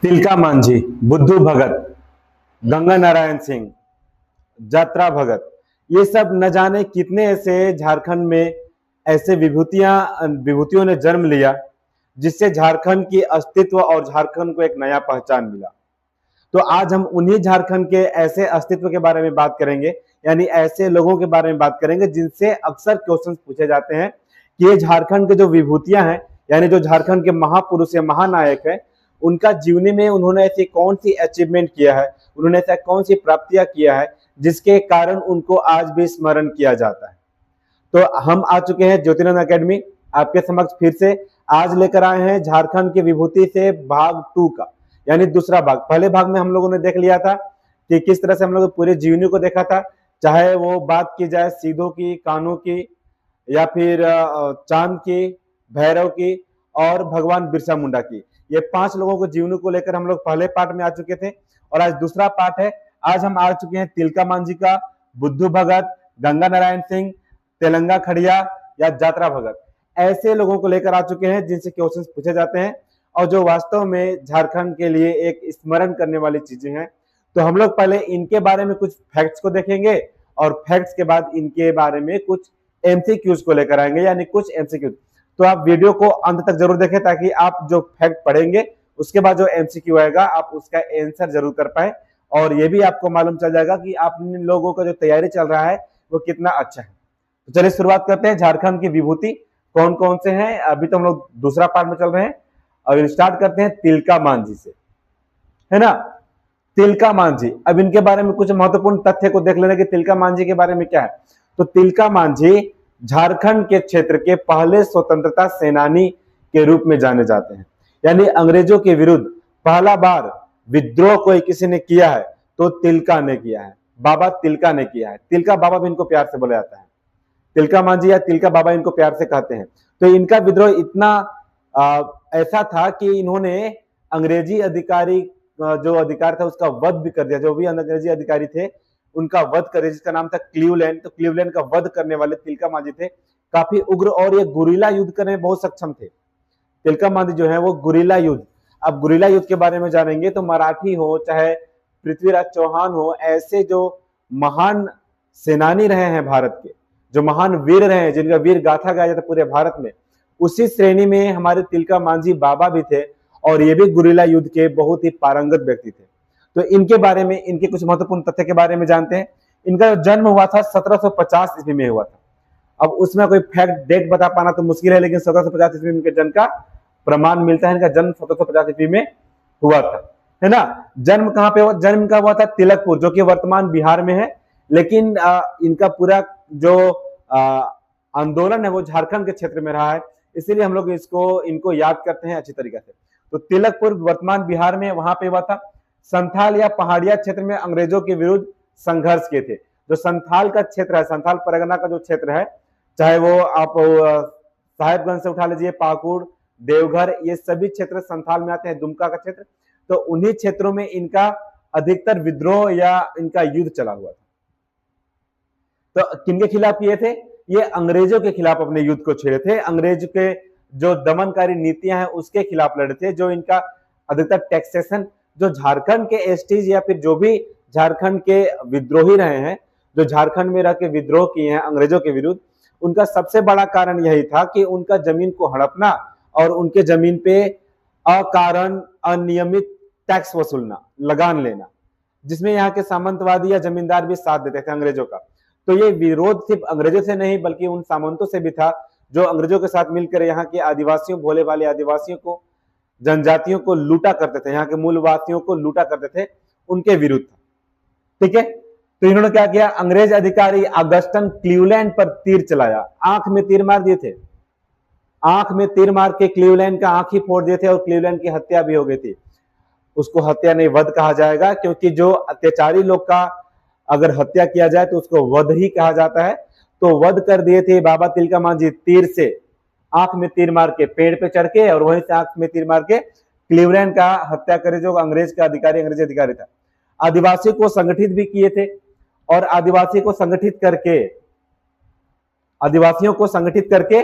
तिलका मांझी, बुद्धू भगत, गंगा नारायण सिंह, जात्रा भगत, ये सब न जाने कितने ऐसे झारखंड में ऐसे विभूतियों ने जन्म लिया जिससे झारखंड की अस्तित्व और झारखंड को एक नया पहचान मिला। तो आज हम उन्हीं झारखंड के ऐसे अस्तित्व के बारे में बात करेंगे, यानी ऐसे लोगों के बारे में बात करेंगे जिनसे अक्सर क्वेश्चंस पूछे जाते हैं कि ये झारखंड के जो विभूतियां हैं, यानी जो झारखंड के महापुरुष या महानायक है, उनका जीवनी में उन्होंने ऐसी कौन सी अचीवमेंट किया है, उन्होंने ऐसा कौन सी प्राप्तियां किया है जिसके कारण उनको आज भी स्मरण किया जाता है। तो हम आ चुके हैं ज्योतिर्नंद अकेडमी आपके समक्ष फिर से। आज लेकर आए हैं झारखंड की विभूति से भाग 2 का, यानी दूसरा भाग। पहले भाग में हम लोगों ने देख लिया था कि किस तरह से हम लोग पूरे जीवनी को देखा था, चाहे वो बात की जाए सीधों की, कानों की, या फिर चांद की, भैरव की और भगवान बिरसा मुंडा की। ये 5 लोगों को जीवनी को लेकर हम लोग पहले पार्ट में आ चुके थे और आज दूसरा पार्ट है। आज हम आ चुके हैं तिलका मांझी का, बुद्धू भगत, गंगा नारायण सिंह, तेलंगा खड़िया या जात्रा भगत, ऐसे लोगों को लेकर आ चुके हैं जिनसे क्वेश्चंस पूछे जाते हैं और जो वास्तव में झारखंड के लिए एक स्मरण करने वाली चीजें हैं। तो हम लोग पहले इनके बारे में कुछ फैक्ट्स को देखेंगे और फैक्ट्स के बाद इनके बारे में कुछ एमसीक्यूज को लेकर आएंगे, यानी कुछ एमसीक्यूज। तो आप वीडियो को अंत तक जरूर देखें ताकि आप जो फैक्ट पढ़ेंगे उसके बाद जो एमसीक्यू आएगा आप उसका आंसर जरूर कर पाए, और ये भी आपको मालूम चल जाएगा कि आप लोगों का जो तैयारी चल रहा है वो कितना अच्छा है। तो चलिए शुरुआत करते हैं। झारखंड की विभूति कौन कौन से हैं, अभी तो हम लोग दूसरा पार्ट में चल रहे हैं और स्टार्ट करते हैं तिलका मांझी से, है ना। तिलका मांझी, अब इनके बारे में कुछ महत्वपूर्ण तथ्य को देख लेना कि तिलका मांझी के बारे में क्या है। तो तिलका मांझी झारखंड के क्षेत्र के पहले स्वतंत्रता सेनानी के रूप में जाने जाते हैं, यानी अंग्रेजों के विरुद्ध पहला बार विद्रोह कोई किसी ने किया है तो तिलका ने किया है, बाबा तिलका ने किया है। तिलका बाबा भी इनको प्यार से बोला जाता है, तिलका मांझी या तिलका बाबा इनको प्यार से कहते हैं। तो इनका विद्रोह इतना ऐसा था कि इन्होंने अंग्रेजी अधिकारी जो अधिकारी था उसका वध भी कर दिया। जो भी अंग्रेजी अधिकारी थे उनका वध कर दिया, जिसका नाम था क्लीवलैंड। तो क्लीवलैंड का वध करने वाले तिलका मांझी थे, काफी उग्र, और ये गुरिल्ला युद्ध करने में बहुत सक्षम थे। तिलका मांझी जो है वो गुरिल्ला युद्ध, अब गुरिल्ला युद्ध के बारे में जानेंगे तो मराठी हो चाहे पृथ्वीराज चौहान हो, ऐसे जो महान सेनानी रहे हैं भारत के, जो महान वीर रहे हैं, जिनका वीर गाथा गाया जाता पूरे भारत में, उसी श्रेणी में हमारे तिलका मांझी बाबा भी थे और ये भी गुरिल्ला युद्ध के बहुत ही पारंगत व्यक्ति थे। तो इनके बारे में, इनके कुछ महत्वपूर्ण तथ्य के बारे में जानते हैं। इनका जन्म हुआ था 1750 ईस्वी में हुआ था। अब उसमें कोई फैक्ट डेट बता पाना तो मुश्किल है, लेकिन 1750 ईस्वी में इनके जन्म का प्रमाण मिलता है। इनका जन्म 1750 ईस्वी में हुआ था, है ना। जन्म कहाँ पे हुआ? जन्म का हुआ था तिलकपुर, जो कि वर्तमान बिहार में है, लेकिन इनका पूरा जो आंदोलन है वो झारखंड के क्षेत्र में रहा है, इसीलिए हम लोग इनको याद करते हैं अच्छी तरीके से। तो तिलकपुर वर्तमान बिहार में, वहां पे हुआ था। संथाल या पहाड़िया क्षेत्र में अंग्रेजों के विरुद्ध संघर्ष किए थे। जो संथाल का क्षेत्र है, संथाल परगना का जो क्षेत्र है, चाहे वो आप साहेबगंज से उठा लीजिए, पाकुड़, देवघर, ये सभी क्षेत्र संथाल में आते हैं, दुमका का क्षेत्र। तो उन्हीं क्षेत्रों में इनका अधिकतर विद्रोह या इनका युद्ध चला हुआ था। तो किनके खिलाफ किए थे? ये अंग्रेजों के खिलाफ अपने युद्ध को छेड़े थे। अंग्रेज के जो दमनकारी नीतियां हैं उसके खिलाफ लड़े थे। जो इनका अधिकतर टैक्सेशन, जो झारखंड के एसटीज या फिर जो भी झारखंड के विद्रोही रहे हैं, जो झारखंड में रह के विद्रोह किए हैं अंग्रेजों के विरुद्ध, उनका सबसे बड़ा कारण यही था कि उनका जमीन को हड़पना और उनके जमीन पे अकारण अनियमित टैक्स वसूलना, लगान लेना, जिसमें यहाँ के सामंतवादी या जमींदार भी साथ देते थे अंग्रेजों का। तो ये विरोध सिर्फ अंग्रेजों से नहीं बल्कि उन सामंतों से भी था जो अंग्रेजों के साथ मिलकर यहाँ के आदिवासियों, भोले वाले आदिवासियों को, जनजातियों को लूटा करते थे, यहाँ के मूलवासियों को लूटा करते थे, उनके विरुद्ध था। ठीक है। तो इन्होंने क्या किया? अंग्रेज अधिकारी ऑगस्टन क्लीवलैंड पर तीर चलाया, आंख में तीर मार दिए थे। आंख में तीर मार के क्लीवलैंड का आंख ही फोड़ दिए थे और क्लीवलैंड की हत्या भी हो गई थी। उसको हत्या नहीं वध कहा जाएगा, क्योंकि जो अत्याचारी लोग का अगर हत्या किया जाए तो उसको वध ही कहा जाता है। तो वध कर दिए थे बाबा तिलका मांझी तीर से, आंख में तीर मार के, पेड़ पे चढ़ के, और वहीं से आंख में तीर मार के क्लीवलैंड का हत्या करे, जो अंग्रेज का अधिकारी, अंग्रेजी अधिकारी था। आदिवासी को संगठित भी किए थे और आदिवासियों को संगठित करके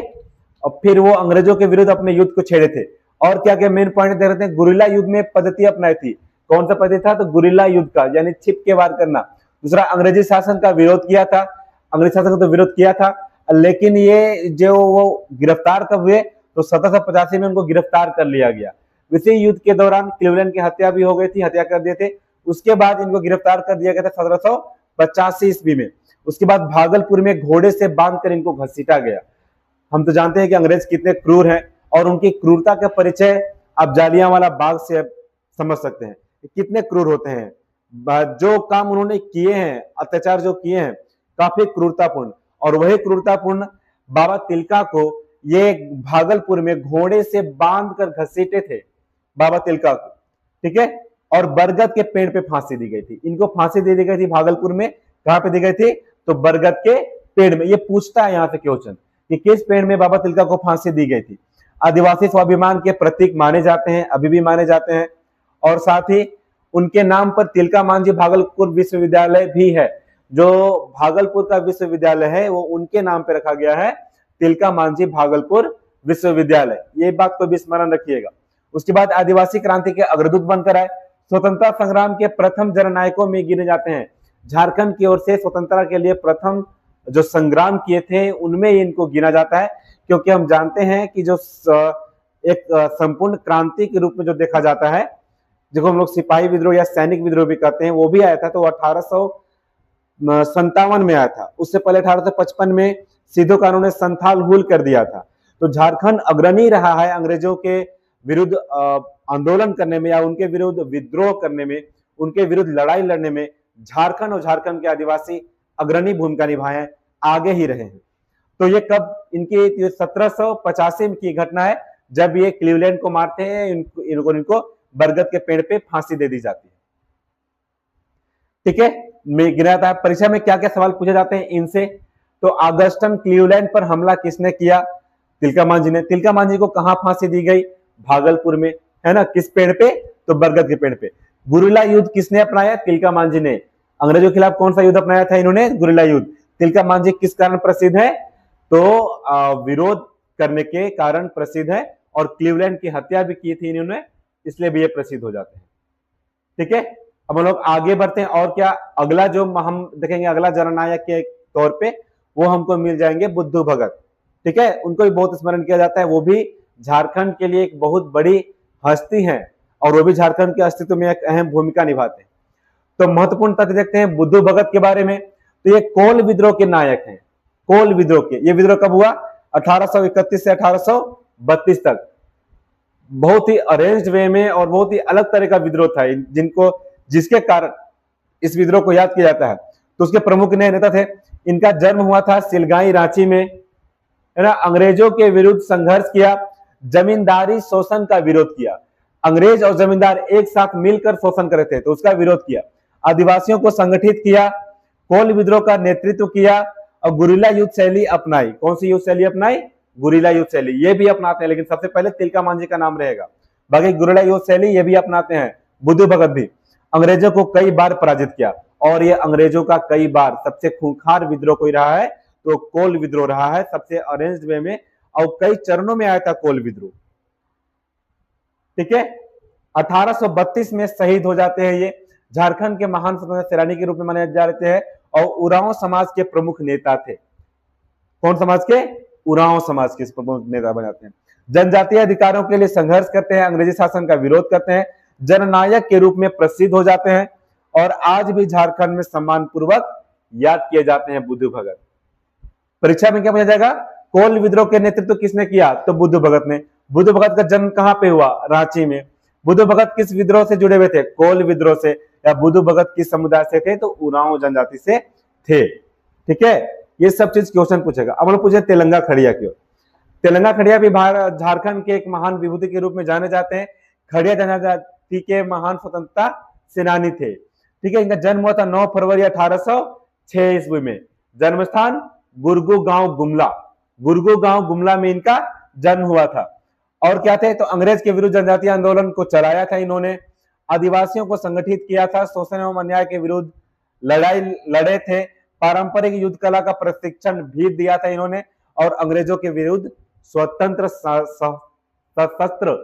और फिर वो अंग्रेजों के विरुद्ध अपने युद्ध को छेड़े थे। और क्या क्या मेन पॉइंट दे रहे थे, गुरिल्ला युद्ध में पद्धति अपनाई थी। कौन सा पद्धति था, तो गुरिल्ला युद्ध का, यानी छिप के वार करना। दूसरा, अंग्रेजी शासन का विरोध किया था, अंग्रेजी शासन का तो विरोध किया था, लेकिन ये जो वो गिरफ्तार कब हुए, तो 1785 में उनको गिरफ्तार कर लिया गया। इसी युद्ध के दौरान क्लीवलैंड की हत्या भी हो गई थी, हत्या कर दिए थे। उसके बाद इनको गिरफ्तार कर दिया गया था 1785 ईस्वी में। उसके बाद भागलपुर में घोड़े से बांधकर इनको घसीटा गया। हम तो जानते हैं कि अंग्रेज कितने क्रूर हैं, और उनकी क्रूरता का परिचय आप जालियांवाला बाग से समझ सकते हैं कितने क्रूर होते हैं। जो काम उन्होंने किए हैं, अत्याचार जो किए हैं, काफी क्रूरतापूर्ण। और वही क्रूरतापूर्ण बाबा तिलका को ये भागलपुर में घोड़े से बांधकर घसीटे थे, बाबा तिलका को, ठीक है। और बरगद के पेड़ पे फांसी दी गई थी, इनको फांसी दे दी गई थी भागलपुर में। कहां पे दी गई थी, तो बरगद के पेड़ में। ये पूछता है यहाँ से क्वेश्चन कि किस पेड़ में बाबा तिलका को फांसी दी गई थी। आदिवासी स्वाभिमान के प्रतीक माने जाते हैं, अभी भी माने जाते हैं। और साथ ही उनके नाम पर तिलका मांझी भागलपुर विश्वविद्यालय भी है। जो भागलपुर का विश्वविद्यालय है वो उनके नाम पे रखा गया है, तिलका मांझी भागलपुर विश्वविद्यालय। ये बात को भी स्मरण रखिएगा। उसके बाद आदिवासी क्रांति के अग्रदूत बनकर आए, स्वतंत्रता संग्राम के प्रथम जननायकों में गिने जाते हैं। झारखंड की ओर से स्वतंत्रता के लिए प्रथम जो संग्राम किए थे उनमें इनको गिना जाता है, क्योंकि हम जानते हैं कि जो एक संपूर्ण क्रांति के रूप में जो देखा जाता है, जिसको हम लोग सिपाही विद्रोह या सैनिक विद्रोह भी कहते हैं, वो भी आया था, तो 1857 में आया था। उससे पहले 1855 में सिद्धू कानून ने संथाल हुल कर दिया था। तो झारखंड अग्रणी रहा है अंग्रेजों के विरुद्ध आंदोलन करने में, या उनके विरुद्ध विद्रोह करने में, उनके विरुद्ध लड़ाई लड़ने में। झारखंड और झारखंड के आदिवासी अग्रणी भूमिका निभाए हैं, आगे ही रहे हैं। तो ये कब, इनकी 1785 की घटना है, जब ये क्लीवलैंड को मारते हैं, इनको बरगद के पेड़ पे फांसी दे दी जाती है, ठीक है। मैं गिना था परीक्षा में क्या क्या सवाल पूछे जाते हैं इनसे। तो ऑगस्टन क्लीवलैंड पर हमला किसने किया, तिलका मांझी ने। तिलका मांझी को कहां फांसी दी गई, भागलपुर में, है ना। किस पेड़ पे, तो बरगद के पेड़ पे। गुरिल्ला युद्ध किसने अपनाया, तिलका मांझी ने। अंग्रेजों के खिलाफ कौन सा युद्ध अपनाया था इन्होंने, गुरिल्ला युद्ध। तिलका मांझी किस कारण प्रसिद्ध है, तो विरोध करने के कारण प्रसिद्ध है, और क्लीवलैंड की हत्या भी की थी इन्होंने, इसलिए भी ये प्रसिद्ध हो जाते हैं, ठीक है। अब हम लोग आगे बढ़ते हैं, और क्या अगला जो हम देखेंगे, अगला जननायक के तौर पे वो हमको मिल जाएंगे बुद्धू भगत, ठीक है। उनको भी बहुत स्मरण किया जाता है, वो भी झारखंड के लिए एक बहुत बड़ी हस्ती है, और वो भी झारखंड के अस्तित्व में एक अहम भूमिका निभाते हैं। तो महत्वपूर्ण तथ्य देखते हैं बुद्धू भगत के बारे में। तो ये कोल विद्रोह के नायक हैं, कोल विद्रोह के। ये विद्रोह कब हुआ, 1831 से 1832 तक। बहुत ही अरेंज्ड वे में और बहुत ही अलग तरह का विद्रोह था, जिसके कारण इस विद्रोह को याद किया जाता है। तो उसके प्रमुख नेता थे, इनका जन्म हुआ था सिलगाई, रांची में, है ना। अंग्रेजों के विरुद्ध संघर्ष किया, जमींदारी शोषण का विरोध किया। अंग्रेज और जमींदार एक साथ मिलकर शोषण कर रहे थे, तो उसका विरोध किया। आदिवासियों को संगठित किया, कोल विद्रोह का नेतृत्व किया, और गुरिल्ला युद्ध शैली अपनाई। कौन सी युद्ध शैली अपनाई, गुरिल्ला युद्ध शैली। ये भी अपनाते हैं, लेकिन सबसे पहले तिलका मांझी का नाम रहेगा। बाकी गुरिल्ला युद्ध शैली ये भी अपनाते हैं, बुद्धू भगत भी। अंग्रेजों को कई बार पराजित किया, और ये अंग्रेजों का कई बार सबसे खूंखार विद्रोह कोई रहा है, तो कोल विद्रोह रहा है, सबसे अरेंज्ड वे में, और कई चरणों में आया था कोल विद्रोह, ठीक है। 1832 में शहीद हो जाते हैं ये। झारखंड के महान स्वतंत्रता सेनानी के रूप में माने जाते हैं, और उरांव समाज के प्रमुख नेता थे। कौन समाज के, उरांव समाज के प्रमुख नेता बन जाते हैं। जनजातीय अधिकारों के लिए संघर्ष करते हैं, अंग्रेजी शासन का विरोध करते हैं, जननायक के रूप में प्रसिद्ध हो जाते हैं, और आज भी झारखंड में सम्मान पूर्वक याद किए जाते हैं बुद्धू भगत। परीक्षा में क्या पूछा जाएगा, कोल विद्रोह के नेतृत्व किसने किया, तो बुद्धू भगत ने। बुद्धू भगत का जन्म कहां पे हुआ, रांची में। बुद्धू भगत किस विद्रोह से जुड़े हुए थे, कोल विद्रोह से। या बुद्धू भगत किस समुदाय से थे, तो उरांव जनजाति से थे, ठीक है। ये सब चीज क्वेश्चन पूछेगा। अब हम पूछे तेलंगा खड़िया की। तेलंगा खड़िया भी झारखंड के एक महान विभूति के रूप में जाने जाते हैं। खड़िया जनजाति के महान स्वतंत्रता सेनानी थे, ठीक है। इनका जन्म हुआ था 9 फरवरी 1806 ईस्वी में। जन्म स्थान गुरगु गांव गुमला, गुरगु गांव गुमला में इनका जन्म हुआ था। और क्या थे, तो अंग्रेज के विरुद्ध जनजातीय आंदोलन को चलाया था इन्होंने, आदिवासियों को संगठित किया था, शोषण एवं अन्याय के विरुद्ध लड़ाई लड़े थे, पारंपरिक युद्ध कला का प्रशिक्षण भी दिया था इन्होंने, और अंग्रेजों के विरुद्ध स्वतंत्र सशस्त्र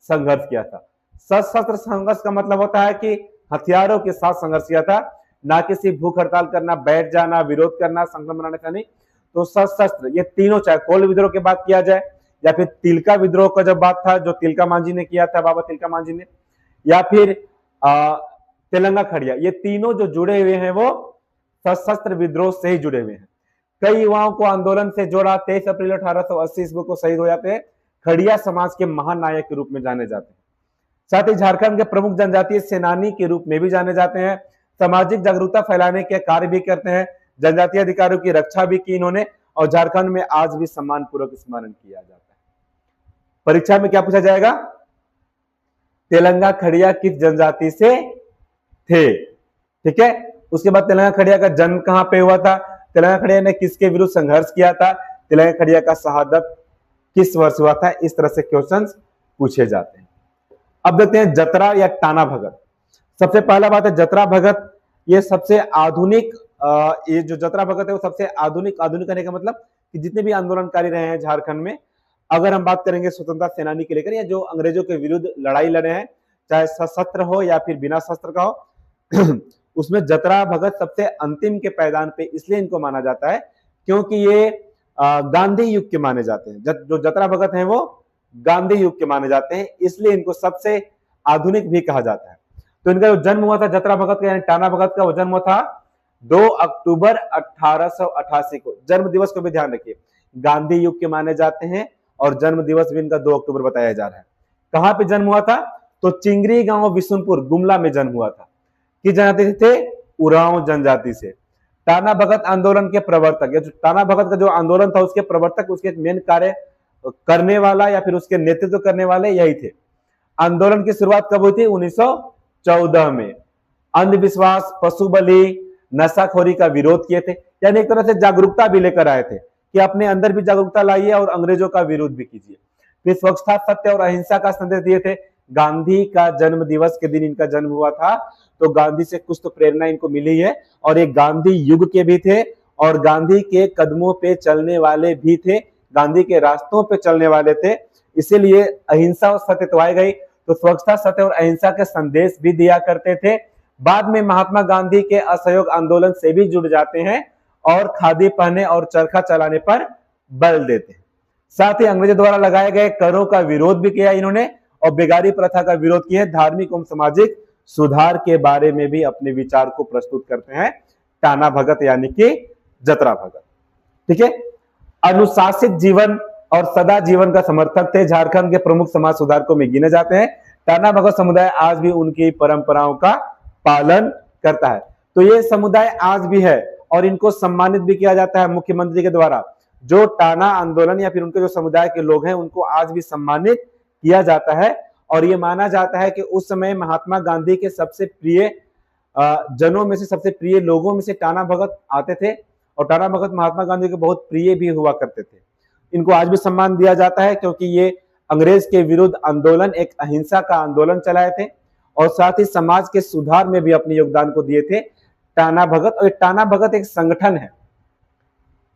संघर्ष किया था। सशस्त्र संघर्ष का मतलब होता है कि हथियारों के साथ संघर्ष किया था, ना कि सिर्फ भूख हड़ताल करना, बैठ जाना, विरोध करना, संगठन बनाने का नहीं। तो सशस्त्र ये तीनों, चाहे कोल विद्रोह की बात किया जाए या फिर तिलका विद्रोह का जब बात था जो तिलका मांझी ने किया था, बाबा तिलका मांझी ने, या फिर तेलंगा खड़िया, ये तीनों जो जुड़े हुए हैं वो सशस्त्र विद्रोह से ही जुड़े हुए हैं। कई युवाओं को आंदोलन से जोड़ा। 23 अप्रैल 1880 ईस्वी को शहीद हो जाते हैं। खड़िया समाज के महानायक के रूप में जाने जाते हैं। साथ ही झारखंड के प्रमुख जनजातीय सेनानी के रूप में भी जाने जाते हैं। सामाजिक जागरूकता फैलाने के कार्य भी करते हैं। जनजातीय अधिकारों की रक्षा भी की इन्होंने, और झारखंड में आज भी सम्मान पूर्वक स्मरण किया जाता है। परीक्षा में क्या पूछा जाएगा? तेलंगा खड़िया किस जनजाति से थे? ठीक है। उसके बाद तेलंगा खड़िया का जन्म कहां पे हुआ था? तेलंगा खड़िया ने किसके विरुद्ध संघर्ष किया था? तेलंगा खड़िया का शहादत किस वर्ष हुआ था? इस तरह से क्वेश्चंस पूछे जाते हैं। अब देखते हैं जतरा या टाना भगत। सबसे पहला बात है जतरा भगत, ये सबसे आधुनिक, ये जो जतरा भगत है वो सबसे आधुनिक, आधुनिक कहने का मतलब कि जितने भी आंदोलनकारी रहे हैं झारखंड में, अगर हम बात करेंगे स्वतंत्रता सेनानी के लेकर या जो अंग्रेजों के विरुद्ध लड़ाई लड़े हैं, चाहे सशस्त्र हो या फिर बिना शस्त्र का हो, उसमें जतरा भगत सबसे अंतिम के पैदान पे इसलिए इनको माना जाता है क्योंकि ये गांधी युग के माने जाते हैं। जो जतरा भगत हैं वो गांधी युग के माने जाते हैं, इसलिए इनको सबसे आधुनिक भी कहा जाता है। तो इनका जो जन्म हुआ था जतरा भगत का यानी टाना भगत का, वो जन्म हुआ था 2 अक्टूबर 1888 को। जन्म दिवस को भी ध्यान रखिए, गांधी युग के माने जाते हैं और जन्म दिवस भी इनका 2 अक्टूबर बताया जा रहा है। कहां पे जन्म हुआ था? तो चिंगरी गांव बिशुनपुर गुमला में जन्म हुआ था। किस जनजाति से थे? उरांव जनजाति से। टाना भगत आंदोलन के प्रवर्तक, या जो टाना भगत का जो आंदोलन था उसके प्रवर्तक, उसके मेन कार्य करने वाला या फिर उसके नेतृत्व करने वाले यही थे। आंदोलन की शुरुआत कब हुई थी? 1914 में। अंधविश्वास, पशु बलि, नशाखोरी का विरोध किए थे, यानी एक तरह से जागरूकता भी लेकर आए थे कि अपने अंदर भी जागरूकता लाइए और अंग्रेजों का विरोध भी कीजिए। फिर स्वच्छता, सत्य और अहिंसा का संदेश दिए थे। गांधी का जन्म दिवस के दिन इनका जन्म हुआ था, तो गांधी से कुछ तो प्रेरणा इनको मिली है, और ये गांधी युग के भी थे और गांधी के कदमों पे चलने वाले भी थे, गांधी के रास्तों पे चलने वाले थे। इसीलिए अहिंसा और सत्य तो आए गई, तो स्वच्छता, सत्य और अहिंसा के संदेश भी दिया करते थे। बाद में महात्मा गांधी के असहयोग आंदोलन से भी जुड़ जाते हैं और खादी पहने और चरखा चलाने पर बल देते हैं। साथ ही अंग्रेजों द्वारा लगाए गए करों का विरोध भी किया इन्होंने और बेगारी प्रथा का विरोध किया। धार्मिक एवं सामाजिक सुधार के बारे में भी अपने विचार को प्रस्तुत करते हैं टाना भगत यानी कि जतरा भगत। ठीक है। अनुशासित जीवन और सदा जीवन का समर्थक थे। झारखंड के प्रमुख समाज सुधारकों में गिने जाते हैं। टाना भगत समुदाय आज भी उनकी परंपराओं का पालन करता है। तो ये समुदाय आज भी है और इनको सम्मानित भी किया जाता है मुख्यमंत्री के द्वारा। जो टाना आंदोलन या फिर उनके जो समुदाय के लोग हैं उनको आज भी सम्मानित किया जाता है और ये माना जाता है कि उस समय महात्मा गांधी के सबसे प्रिय जनों में से, सबसे प्रिय लोगों में से टाना भगत आते थे और टाना भगत महात्मा गांधी के बहुत प्रिय भी हुआ करते थे। इनको आज भी सम्मान दिया जाता है क्योंकि ये अंग्रेज के विरुद्ध आंदोलन, एक अहिंसा का आंदोलन चलाए थे और साथ ही समाज के सुधार में भी अपने योगदान को दिए थे टाना भगत। और टाना भगत एक संगठन है।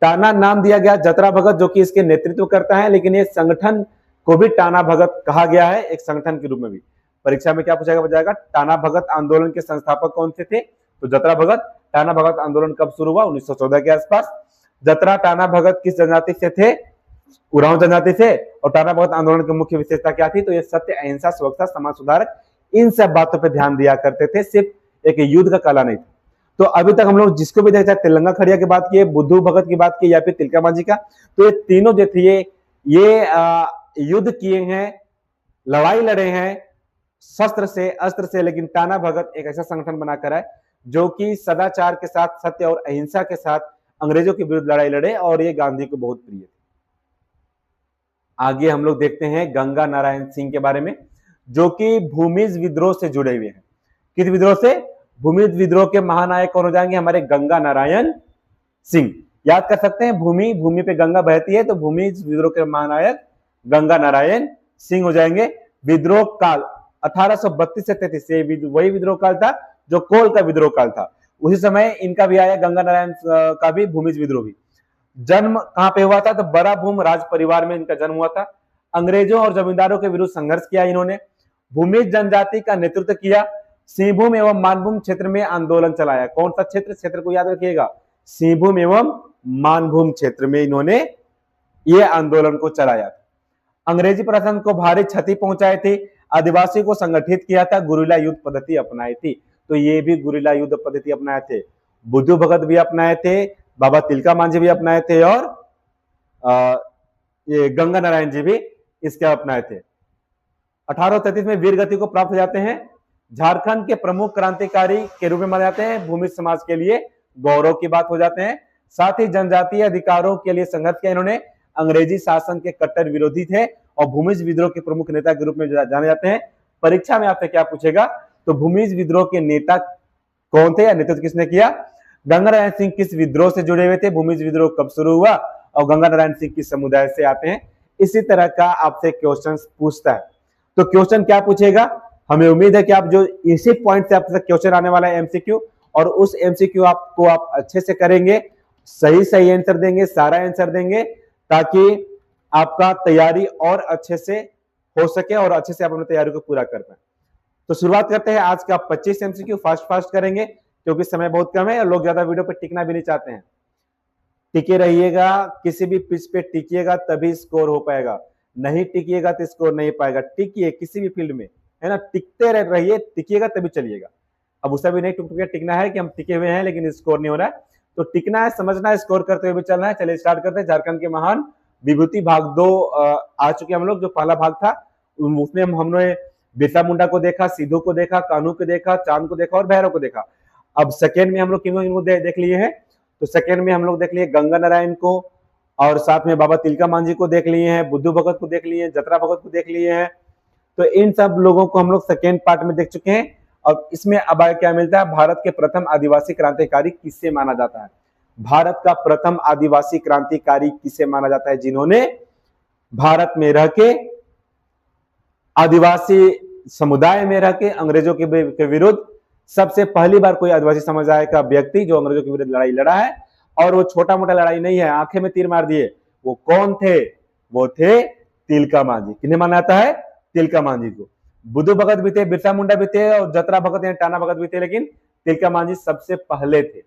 टाना नाम दिया गया जतरा भगत जो कि इसके नेतृत्व करता है, लेकिन ये संगठन को भी टाना भगत कहा गया है एक संगठन के रूप में भी। परीक्षा में क्या पूछा जाएगा? टाना भगत आंदोलन के संस्थापक कौन से थे? तो जतरा भगत। टाना भगत आंदोलन कब शुरू हुआ? 1914 के आसपास। जतरा टाना भगत किस जनजाति से थे? उरांव जनजाति से। और टाना भगत आंदोलन की मुख्य विशेषता क्या थी? तो ये सत्य, अहिंसा, स्वच्छता, समाज सुधार, इन सब बातों पर ध्यान दिया करते थे, सिर्फ एक युद्ध का कला नहीं था। तो अभी तक हम लोग जिसको भी देखा, तेलंगा खड़िया की बात की, बुद्धू भगत की बात की या फिर तिलका मांझी का, तो ये तीनों जो थे ये युद्ध किए हैं, लड़ाई लड़े हैं शस्त्र से, अस्त्र से, लेकिन टाना भगत एक ऐसा संगठन बनाकर है जो कि सदाचार के साथ, सत्य और अहिंसा के साथ अंग्रेजों के विरुद्ध लड़ाई लड़े और ये गांधी को बहुत प्रिय थे। आगे हम लोग देखते हैं गंगा नारायण सिंह के बारे में, जो कि भूमिज विद्रोह से जुड़े हुए हैं। किस विद्रोह से? भूमिज विद्रोह के महानायक कौन हो जाएंगे? हमारे गंगा नारायण सिंह। याद कर सकते हैं, भूमि पे गंगा बहती है, तो भूमिज विद्रोह के महानायक गंगा नारायण सिंह हो जाएंगे। विद्रोह काल 1832 से 33, वही विद्रोह काल था जो कोल का विद्रोह काल था। उसी समय इनका भी आया, गंगा नारायण का भी भूमिज विद्रोह भी। जन्म कहां पे हुआ था? तो बड़ा भूम राज परिवार में इनका जन्म हुआ था। अंग्रेजों और जमींदारों के विरुद्ध संघर्ष किया इन्होंने, भूमिज जनजाति का नेतृत्व किया, सिंहभूम एवं मानभूम क्षेत्र में आंदोलन चलाया। कौन सा क्षेत्र को याद रखिएगा, सिंहभूम एवं मानभूम क्षेत्र में इन्होंने ये आंदोलन को चलाया। अंग्रेजी प्रशासन को भारी क्षति पहुंचाई थी, आदिवासी को संगठित किया था, गुरिल्ला युद्ध पद्धति अपनाई थी। तो ये भी गुरिल्ला युद्ध पद्धति अपनाए थे, बुद्धू भगत भी अपनाए थे, बाबा तिलका मांझी भी अपनाए थे, और ये गंगा नारायण जी भी इसके अपनाए थे। 1833 में वीर गति को प्राप्त हो जाते हैं, झारखंड के प्रमुख क्रांतिकारी के रूप में माने जाते हैं, भूमि समाज के लिए गौरव की बात हो जाते हैं। साथ ही जनजातीय अधिकारों के लिए संघर्ष किया इन्होंने, अंग्रेजी शासन के कट्टर विरोधी थे और भूमिज विद्रोह के प्रमुख नेता के रूप में जाने जाते हैं। परीक्षा में आपसे क्या पूछेगा, तो भूमिज विद्रोह के नेता कौन थे या नेतृत्व किसने किया? गंगा नारायण सिंह किस विद्रोह से जुड़े हुए थे, भूमिज विद्रोह कब शुरू हुआ, और गंगा नारायण सिंह किस समुदाय से आते हैं? इसी तरह का आपसे क्वेश्चन पूछता है। तो क्वेश्चन क्या पूछेगा, हमें उम्मीद है कि आप जो इसी पॉइंट से आपसे क्वेश्चन आने वाला है एमसीक्यू, और उस एमसीक्यू आपको आप अच्छे से करेंगे, सही आंसर देंगे, सारा आंसर देंगे, ताकि आपका तैयारी और अच्छे से हो सके और अच्छे से आप अपनी तैयारी को पूरा कर पाए। तो शुरुआत करते हैं आज का 25 एमसीक्यू। फास्ट करेंगे क्योंकि समय बहुत कम है और लोग ज्यादा वीडियो पे टिकना भी नहीं चाहते हैं। टिके रहिएगा, किसी भी पिच पे टिकिएगा तभी स्कोर हो पाएगा, नहीं टिकिएगा तो स्कोर नहीं पाएगा। टिकिए किसी भी फील्ड में, है ना, टिकते रहिए, टिकिएगा तभी चलिएगा। अब उसे भी नहीं टुक टिकना है कि हम टिके हुए हैं लेकिन स्कोर नहीं हो रहा है, तो टिकना है, समझना है, स्कोर करते हुए भी चलना है। चलिए स्टार्ट करते हैं। झारखंड के महान विभूति भाग 2 आ चुके हम लोग। जो पहला भाग था उसमें हमने बिरसा मुंडा को देखा, सिद्धू को देखा, कान्हू को देखा, चांद को देखा और भैरव को देखा। अब सेकेंड में हम लोग किनको देख लिए हैं, तो सेकेंड में हम लोग देख लिए गंगा नारायण को, और साथ में बाबा तिलका मांझी को देख लिए हैं, बुद्धू भगत को देख लिए हैं, जतरा भगत को देख लिए हैं। तो इन सब लोगों को हम लोग सेकेंड पार्ट में देख चुके हैं। और इसमें अब क्या मिलता है, भारत के प्रथम आदिवासी क्रांतिकारी किसे माना जाता है? भारत का प्रथम आदिवासी क्रांतिकारी किसे माना जाता है? जिन्होंने भारत में रह के, आदिवासी समुदाय में रह के अंग्रेजों के विरुद्ध सबसे पहली बार कोई आदिवासी समुदाय का व्यक्ति जो अंग्रेजों के विरुद्ध लड़ाई लड़ा है, और वो छोटा मोटा लड़ाई नहीं है, आंखें में तीर मार दिए। वो कौन थे? वो थे तिलका मांझी। किन्हें माना जाता है? तिलका मांझी को। बुद्धू भगत भी थे, बिरसा मुंडा भी थे, और जतरा भगत या टाना भगत भी थे, लेकिन तिलका मांझी सबसे पहले थे।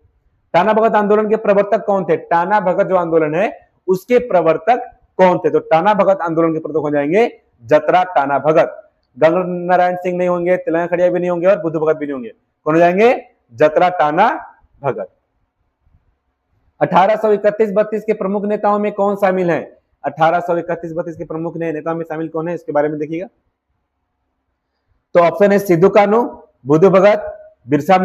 टाना भगत आंदोलन के प्रवर्तक कौन थे? टाना भगत जो आंदोलन है उसके प्रवर्तक कौन थे? तो टाना भगत आंदोलन के प्रवर्तक हो जाएंगे जतरा टाना भगत। गंगा नारायण सिंह नहीं होंगे, तिलंगा खड़िया भी नहीं होंगे, और बुद्धू भगत भी नहीं होंगे। कौन हो जाएंगे? जतरा टाना भगत। 1831-32 के प्रमुख नेताओं में कौन शामिल है? 1831-32 के प्रमुख नेताओं में शामिल कौन है, इसके बारे में देखिएगा। तो ऑप्शन है सिद्धू कान्हू, बुद्धू भगत, बिरसा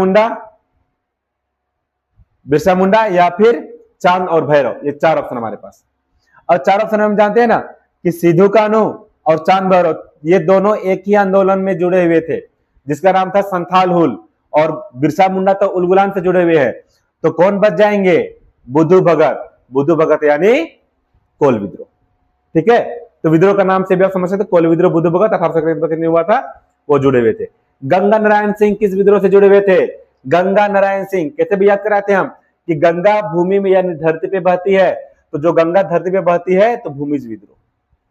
मुंडा या फिर चांद और भैरव। ये 4 ऑप्शन हमारे पास। और 4 ऑप्शन हम जानते हैं ना कि सिद्धू कान्हू और चांद भैरव ये दोनों एक ही आंदोलन में जुड़े हुए थे, जिसका नाम था संथाल हुल, और बिरसा मुंडा तो उलगुलान से जुड़े हुए हैं। तो कौन बच जाएंगे? बुद्धू भगत यानी कोल विद्रोह। ठीक है, तो विद्रोह का नाम से भी आप समझ सकते, कोल विद्रोह, बुद्धू भगत। 1831 हुआ था, वो जुड़े हुए थे। गंगा नारायण सिंह किस विद्रोह से जुड़े हुए थे? गंगा नारायण सिंह कैसे भी याद कराते हम कि गंगा भूमि में यानी धरती पे बहती है, तो जो गंगा धरती पे बहती है तो भूमिज विद्रोह।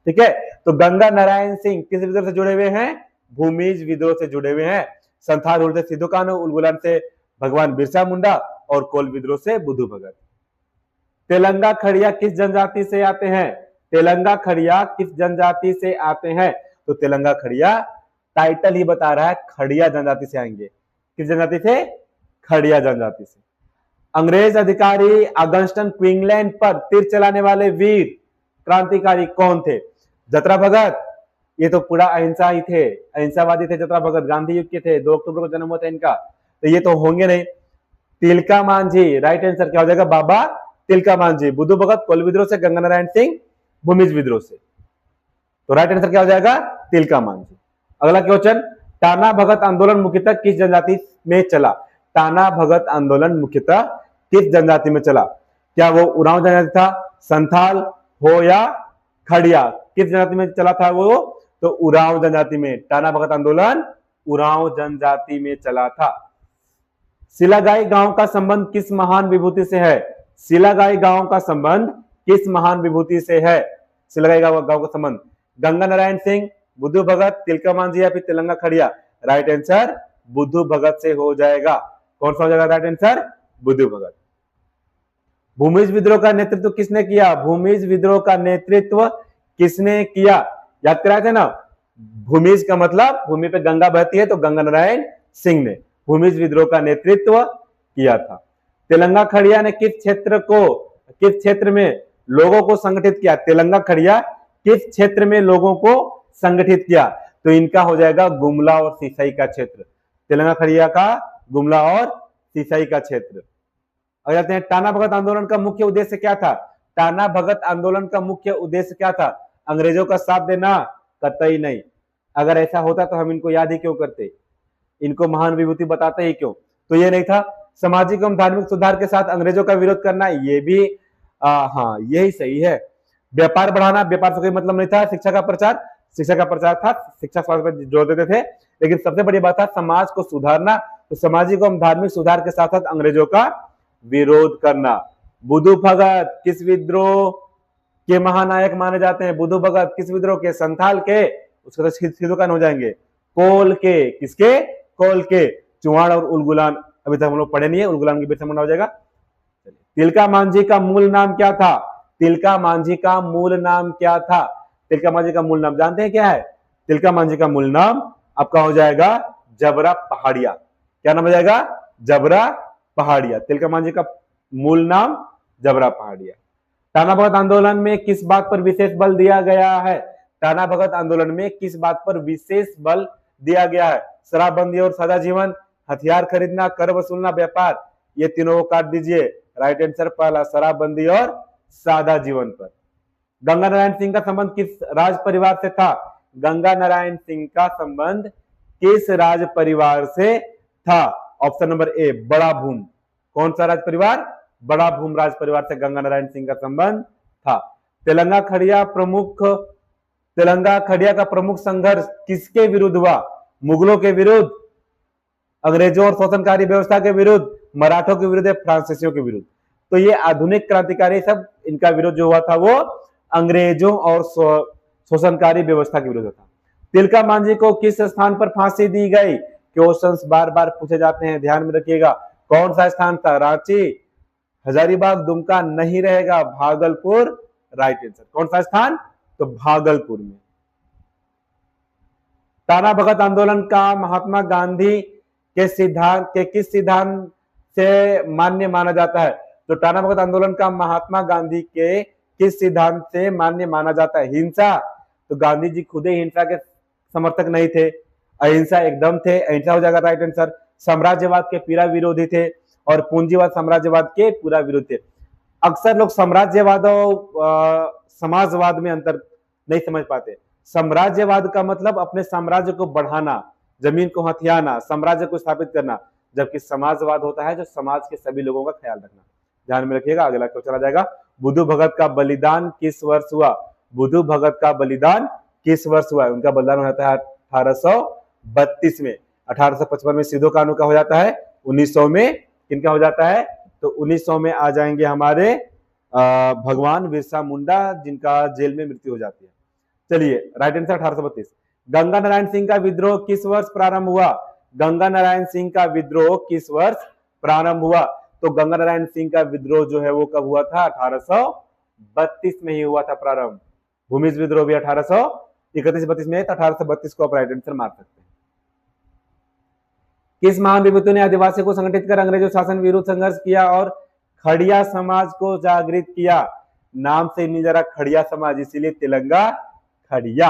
ठीक है, तो गंगा नारायण सिंह किस विद्रोह से जुड़े हुए हैं? भूमिज विद्रोह से जुड़े हुए हैं। संथाल हुल से सिद्धू कान्हू, उलगुलान से भगवान बिरसा मुंडा, और कोल विद्रोह से बुद्धू भगत। तेलंगा खड़िया किस जनजाति से आते हैं? तेलंगा खड़िया किस जनजाति से आते हैं? तो तेलंगा खड़िया, टाइटल ही बता रहा है, खड़िया जनजाति से आएंगे। किस जनजाति से? खड़िया जनजाति से। अंग्रेज अधिकारी अगस्टन क्वींसलैंड पर तीर चलाने वाले वीर क्रांतिकारी कौन थे? जतरा भगत, ये तो पूरा अहिंसा ही थे, अहिंसावादी थे जतरा भगत, गांधी युग के थे, 2 अक्टूबर को जन्म हुआ था इनका, तो ये तो होंगे नहीं। तिलका मांझी, राइट आंसर क्या हो जाएगा? बाबा तिलका मांझी। बुद्धू भगत कोल विद्रोह से, गंगा नारायण सिंह भूमिज विद्रोह से, तो राइट आंसर क्या हो जाएगा? तिलका मांझी। अगला क्वेश्चन, टाना भगत आंदोलन मुख्यतः किस जनजाति में चला? टाना भगत आंदोलन मुख्यतः किस जनजाति में चला? क्या वो उरांव जनजाति था, संथाल हो या खड़िया? किस जनजाति में चला था वो? तो उरांव जनजाति में। टाना भगत आंदोलन उरांव जनजाति में चला था। सिलागाई गांव का संबंध किस महान विभूति से है? सिलागाई गांव का संबंध किस महान विभूति से है? सिलागाई गांव का संबंध गंगा नारायण सिंह, बुद्धू भगत, तिलका मांझी या फिर तेलंगा खड़िया? राइट आंसर बुद्धू भगत से हो जाएगा। कौन सा हो जाएगा राइट आंसर? बुद्धू भगत। भूमिज विद्रोह का नेतृत्व किसने किया? भूमिज विद्रोह का नेतृत्व किसने किया? याद कराए थे ना, भूमिज का मतलब भूमि पे गंगा बहती है, तो गंगा नारायण सिंह ने भूमिज विद्रोह का नेतृत्व किया था। तेलंगा खड़िया ने किस क्षेत्र में लोगों को संगठित किया? तेलंगा खड़िया किस क्षेत्र में लोगों को संगठित किया? तो इनका हो जाएगा गुमला और सिसई का क्षेत्र। तेलंगा खड़िया का गुमला और सिसई का क्षेत्र। अगर जाते हैं, टाना भगत आंदोलन का मुख्य उद्देश्य क्या था? टाना भगत आंदोलन का मुख्य उद्देश्य क्या था? अंग्रेजों का साथ देना? कतई नहीं। अगर ऐसा होता तो हम इनको याद ही क्यों करते, इनको महान विभूति बताते ही क्यों? तो ये नहीं था। सामाजिक एवं धार्मिक सुधार के साथ अंग्रेजों का विरोध करना, ये भी हाँ यही सही है। व्यापार बढ़ाना, व्यापार से कोई मतलब नहीं था। शिक्षा का प्रचार था, शिक्षा स्वास्थ्य पर जोर देते थे। लेकिन सबसे बड़ी बात था समाज को सुधारना, तो सामाजिक एवं धार्मिक सुधार के साथ साथ अंग्रेजों का विरोध करना। बुद्धू भगत किस विद्रोह के महानायक माने जाते हैं? बुद्धू भगत किस विद्रोह के? संथाल के, उसके तो सीधो कान हो जाएंगे। कोल के, किसके? कोल के। चुहाड़ और उलगुलान अभी तक हम लोग पढ़े नहीं है, उलगुलान की बिरसा मुंडा हो जाएगा। तिलका मांझी का मूल नाम क्या था? तिलका मांझी का मूल नाम क्या था? तिलका मांझी का मूल नाम जानते हैं क्या है? तिलका मांझी का मूल नाम आपका हो जाएगा जबरा पहाड़िया। क्या नाम हो जाएगा? जबरा पहाड़िया। तिलका मांझी का मूल नाम जबरा पहाड़िया। टाना भगत आंदोलन में किस बात पर विशेष बल दिया गया है? टाना भगत आंदोलन में किस बात पर विशेष बल दिया गया है? शराबबंदी और सादा जीवन, हथियार खरीदना, कर वसूलना, व्यापार। ये तीनों को काट दीजिए। राइट आंसर पहला, शराबबंदी और सादा जीवन पर। गंगा नारायण सिंह का संबंध किस राज परिवार से था? गंगा नारायण सिंह का संबंध किस राज परिवार से था? ऑप्शन नंबर ए, बड़ा भूम। कौन सा राज परिवार? बड़ा भूम राज परिवार से गंगा नारायण सिंह का संबंध था। तेलंगा खड़िया का प्रमुख संघर्ष किसके विरुद्ध हुआ? मुगलों के विरुद्ध, अंग्रेजों और शोषणकारी व्यवस्था के विरुद्ध, मराठों के विरुद्ध, फ्रांसीसियों के विरुद्ध? तो ये आधुनिक क्रांतिकारी सब, इनका विरोध जो हुआ था वो अंग्रेजों और शोषणकारी व्यवस्था के विरुद्ध था। तिलका मांझी को किस स्थान पर फांसी दी गई? क्वेश्चंस बार बार पूछे जाते हैं, ध्यान में रखिएगा। कौन सा स्थान था? रांची, हजारीबाग, दुमका? नहीं रहेगा, भागलपुर। Right answer. कौन सा स्थान? तो भागलपुर में। टाना भगत आंदोलन का महात्मा गांधी के किस सिद्धांत से मान्य माना जाता है? तो टाना भगत आंदोलन का महात्मा गांधी के किस सिद्धांत से मान्य माना जाता है? हिंसा? तो गांधी जी खुद ही हिंसा के समर्थक नहीं थे, अहिंसा एकदम थे। अहिंसा हो जाएगा राइट आंसर। साम्राज्यवाद के पूरा विरोधी थे और पूंजीवाद साम्राज्यवाद के पूरा विरोध थे। अक्सर लोग साम्राज्यवाद और समाजवाद में अंतर नहीं समझ पाते। साम्राज्यवाद का मतलब अपने साम्राज्य को बढ़ाना, जमीन को हथियाना, साम्राज्य को स्थापित करना, जबकि समाजवाद होता है जो समाज के सभी लोगों का ख्याल रखना। ध्यान में रखिएगा, अगला क्वेश्चन आ जाएगा। बुद्धू भगत का बलिदान किस वर्ष हुआ? बुद्धू भगत का बलिदान किस वर्ष हुआ? उनका बलिदान हो जाता है 1832 में। 1855 में सिद्धू कानू का हो जाता है। 1900 में किनका हो जाता है? तो 1900 में आ जाएंगे हमारे भगवान बिरसा मुंडा, जिनका जेल में मृत्यु हो जाती है। चलिए राइट आंसर 1832। गंगा नारायण सिंह का विद्रोह किस वर्ष प्रारंभ हुआ? गंगा नारायण सिंह का विद्रोह किस वर्ष प्रारंभ हुआ? तो गंगा नारायण सिंह का विद्रोह जो है वो कब हुआ था? 1832 में ही हुआ था प्रारंभ। भूमिज विद्रोह भी 1831-32 में, 1832 को आप राइट आंसर मार सकते हैं। किस महान विभूति ने आदिवासी को संगठित कर अंग्रेजों शासन विरुद्ध संघर्ष किया और खड़िया समाज को जागृत किया? नाम से नहीं जरा, खड़िया समाज, इसीलिए तेलंगा खड़िया।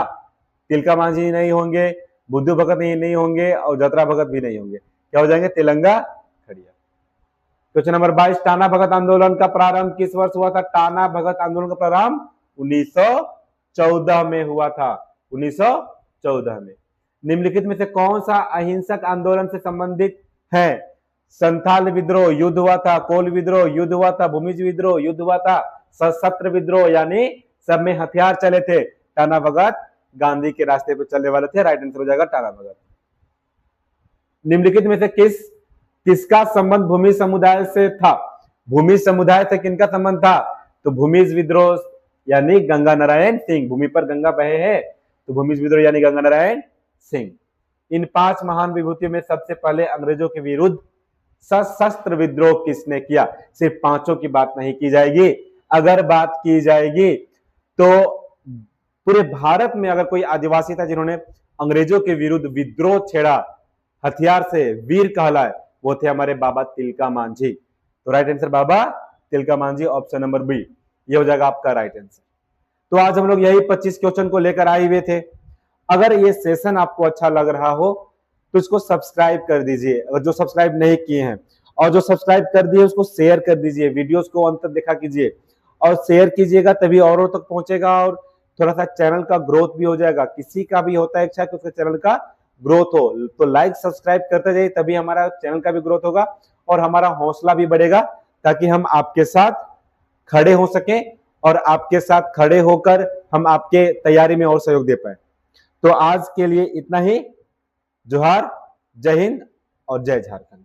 तिलका मांझी नहीं होंगे, बुद्धू भगत नहीं होंगे और जतरा भगत भी नहीं होंगे। क्या हो जाएंगे? तेलंगा खड़िया। क्वेश्चन नंबर 22, टाना भगत आंदोलन का प्रारंभ किस वर्ष हुआ था? टाना भगत आंदोलन का प्रारंभ 1914 में हुआ था। 1914 में। निम्नलिखित में से कौन सा अहिंसक आंदोलन से संबंधित है? संथाल विद्रोह युद्ध हुआ था, कोल विद्रोह युद्ध हुआ था, भूमिज विद्रोह युद्ध हुआ था, सशस्त्र विद्रोह यानी सब में हथियार चले थे। टाना भगत गांधी के रास्ते पर चलने वाले थे। राइट आंसर हो जाएगा टाना भगत। निम्नलिखित में से किसका संबंध भूमि समुदाय से था? भूमि समुदाय से किनका संबंध था? तो भूमिज विद्रोह यानी गंगा नारायण सिंह। भूमि पर गंगा बहे है तो भूमि विद्रोह यानी गंगा नारायण सिंह। इन 5 महान विभूतियों में सबसे पहले अंग्रेजों के विरुद्ध सशस्त्र विद्रोह किसने किया? सिर्फ 5 की बात नहीं की जाएगी, अगर बात की जाएगी तो पूरे भारत में अगर कोई आदिवासी था जिन्होंने अंग्रेजों के विरुद्ध विद्रोह छेड़ा, हथियार से वीर कहलाए, वो थे हमारे बाबा तिलका मांझी। तो right answer Baba Tilka Manjhi, option number B, ये हो जाएगा आपका राइट आंसर। तो आज हम लोग यही 25 क्वेश्चन को लेकर आए हुए थे। अगर ये सेशन आपको अच्छा लग रहा हो तो इसको सब्सक्राइब कर दीजिए, अगर जो सब्सक्राइब नहीं किए हैं, और जो सब्सक्राइब कर दिए उसको शेयर कर दीजिए, वीडियोस को अंत तक देखा कीजिए और शेयर कीजिएगा, तभी औरों तक पहुंचेगा और थोड़ा सा चैनल का ग्रोथ भी हो जाएगा। किसी का भी होता है इच्छा कि उसके चैनल का ग्रोथ हो, तो लाइक सब्सक्राइब करते जाइए, तभी हमारा चैनल का भी ग्रोथ होगा और हमारा हौसला भी बढ़ेगा, ताकि हम आपके साथ खड़े हो सके और आपके साथ खड़े होकर हम आपके तैयारी में और सहयोग दे पाए। तो आज के लिए इतना ही। जोहार, जय हिंद और जय झारखंड।